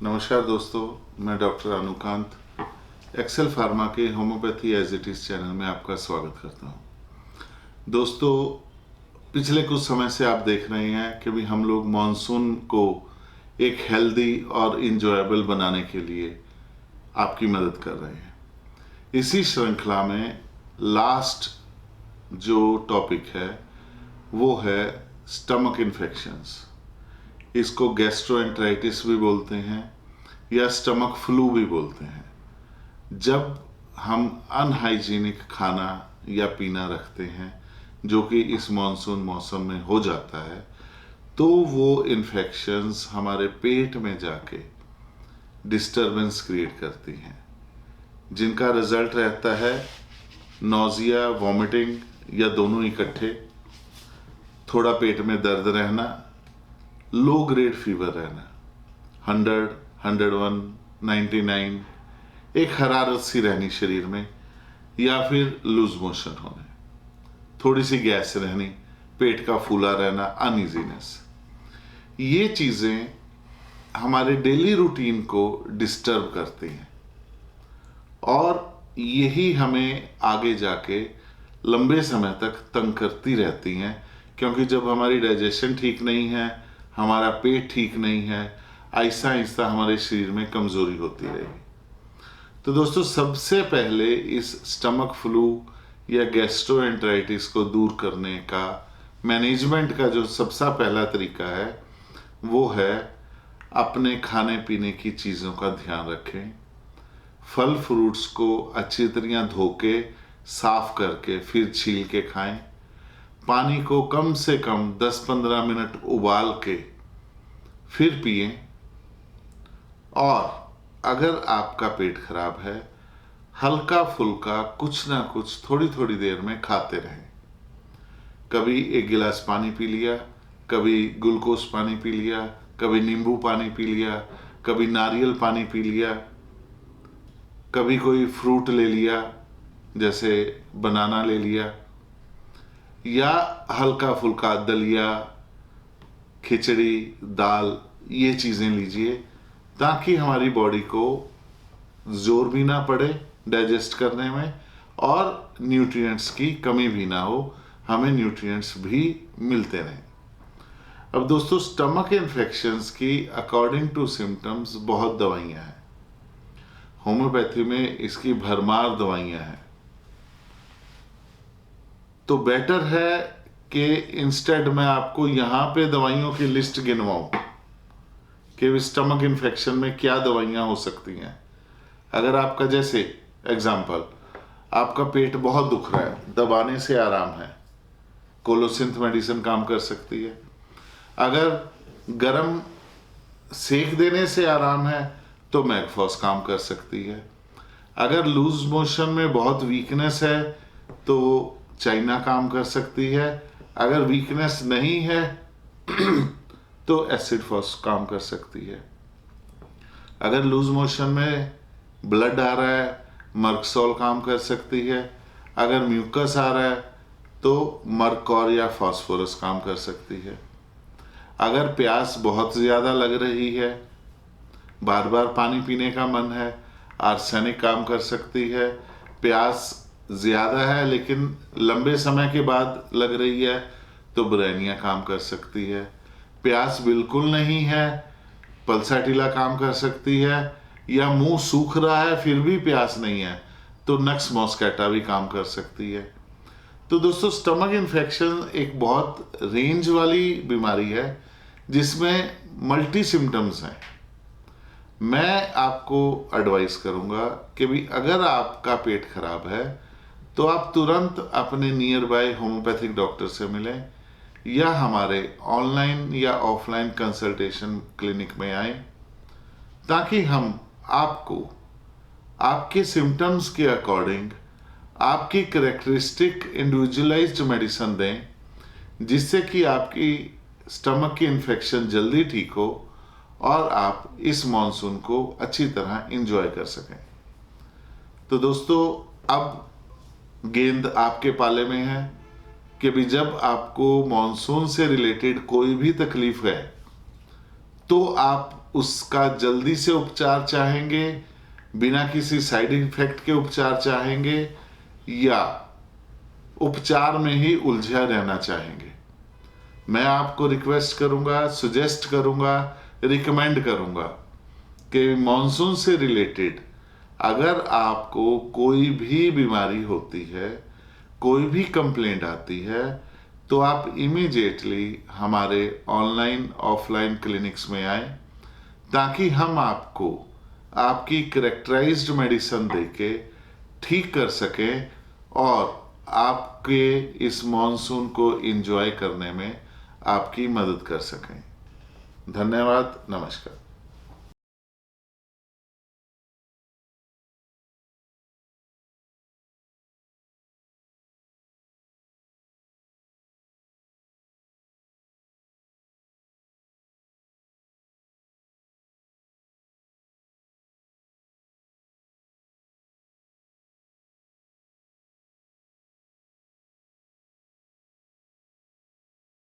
नमस्कार दोस्तों, मैं डॉक्टर अनुकांत एक्सेल फार्मा के homeopathy as it is channel में आपका स्वागत करता हूं। दोस्तों, पिछले कुछ समय से आप देख रहे हैं कि भी हम लोग मॉनसून को एक हेल्दी और इंजॉयबल बनाने के लिए आपकी मदद कर रहे हैं। इसी श्रृंखला में लास्ट जो टॉपिक है वो है स्टमक इन्फेक्शंस। इसको गैस्ट्रोएंटराइटिस भी बोलते हैं या स्टमक फ्लू भी बोलते हैं। जब हम अनहाइजीनिक खाना या पीना रखते हैं जो कि इस मॉनसून मौसम में हो जाता है, तो वो इन्फेक्शंस हमारे पेट में जाके डिस्टरबेंस क्रिएट करती हैं, जिनका रिजल्ट रहता है नौजिया, वॉमिटिंग या दोनों इकट्ठे, थोड़ा पेट में दर्द रहना, लो ग्रेड फीवर रहना, 100, 101, 99, एक हरारत सी रहनी शरीर में, या फिर लूज मोशन होने, थोड़ी सी गैस रहनी, पेट का फूला रहना, अनइजीनेस। ये चीज़ें हमारे डेली रूटीन को डिस्टर्ब करती हैं और यही हमें आगे जाके लंबे समय तक तंग करती रहती हैं, क्योंकि जब हमारी डाइजेशन ठीक नहीं है, हमारा पेट ठीक नहीं है, आहिस्ता आहिस्ता हमारे शरीर में कमज़ोरी होती रहेगी। तो दोस्तों, सबसे पहले इस स्टमक फ्लू या गैस्ट्रोएंटराइटिस को दूर करने का मैनेजमेंट का जो सबसे पहला तरीका है वो है अपने खाने पीने की चीज़ों का ध्यान रखें। फल फ्रूट्स को अच्छी तरह धो के साफ करके फिर छील के खाएं। पानी को कम से कम 10-15 मिनट उबाल के फिर पिएं। और अगर आपका पेट खराब है, हल्का फुल्का कुछ ना कुछ थोड़ी थोड़ी देर में खाते रहें। कभी एक गिलास पानी पी लिया, कभी ग्लूकोज पानी पी लिया, कभी नींबू पानी पी लिया, कभी नारियल पानी पी लिया, कभी कोई फ्रूट ले लिया जैसे बनाना ले लिया, या हल्का फुल्का दलिया, खिचड़ी, दाल, ये चीज़ें लीजिए ताकि हमारी बॉडी को जोर भी ना पड़े डाइजेस्ट करने में और न्यूट्रिएंट्स की कमी भी ना हो, हमें न्यूट्रिएंट्स भी मिलते रहें। अब दोस्तों, स्टमक इन्फेक्शंस की अकॉर्डिंग टू सिम्टम्स बहुत दवाइयाँ हैं। होम्योपैथी में इसकी भरमार दवाइयाँ हैं। तो बेटर है कि इंस्टेड मैं आपको यहाँ पे दवाइयों की लिस्ट गिनवाऊं कि स्टमक इन्फेक्शन में क्या दवाइयाँ हो सकती हैं। अगर आपका जैसे एग्जाम्पल, आपका पेट बहुत दुख रहा है, दबाने से आराम है, कोलोसिंथ मेडिसिन काम कर सकती है। अगर गरम सेक देने से आराम है तो मैगफॉस काम कर सकती है। अगर लूज मोशन में बहुत वीकनेस है तो चाइना काम कर सकती है। अगर वीकनेस नहीं है तो एसिड फॉस काम कर सकती है। अगर लूज मोशन में ब्लड आ रहा है, मर्कसोल काम कर सकती है। अगर म्यूकस आ रहा है तो मर्कौर या फास्फोरस काम कर सकती है। अगर प्यास बहुत ज़्यादा लग रही है, बार बार पानी पीने का मन है, आर्सेनिक काम कर सकती है। प्यास ज़्यादा है लेकिन लंबे समय के बाद लग रही है तो ब्रेनिया काम कर सकती है। प्यास बिल्कुल नहीं है, पल्साटिला काम कर सकती है। या मुंह सूख रहा है फिर भी प्यास नहीं है तो नक्स मॉस्कैटा भी काम कर सकती है। तो दोस्तों, स्टमक इन्फेक्शन एक बहुत रेंज वाली बीमारी है जिसमें मल्टी सिम्टम्स हैं। मैं आपको एडवाइस करूंगा कि भी अगर आपका पेट खराब है तो आप तुरंत अपने नियर बाय होम्योपैथिक डॉक्टर से मिलें या हमारे ऑनलाइन या ऑफलाइन कंसल्टेशन क्लिनिक में आएं, ताकि हम आपको आपके सिम्टम्स के अकॉर्डिंग आपकी करेक्टरिस्टिक इंडिविजुअलाइज्ड मेडिसिन दें, जिससे कि आपकी स्टमक की इन्फेक्शन जल्दी ठीक हो और आप इस मॉनसून को अच्छी तरह एंजॉय कर सकें। तो दोस्तों, अब गेंद आपके पाले में है कि भी जब आपको मॉनसून से रिलेटेड कोई भी तकलीफ है तो आप उसका जल्दी से उपचार चाहेंगे, बिना किसी साइड इफेक्ट के उपचार चाहेंगे, या उपचार में ही उलझा रहना चाहेंगे। मैं आपको रिक्वेस्ट करूंगा, सजेस्ट करूंगा, रिकमेंड करूंगा कि मॉनसून से रिलेटेड अगर आपको कोई भी बीमारी होती है, कोई भी कंप्लेंट आती है, तो आप इमीडिएटली हमारे ऑनलाइन ऑफलाइन क्लिनिक्स में आए, ताकि हम आपको आपकी करेक्टराइज्ड मेडिसिन देके ठीक कर सकें और आपके इस मॉनसून को एंजॉय करने में आपकी मदद कर सकें। धन्यवाद, नमस्कार।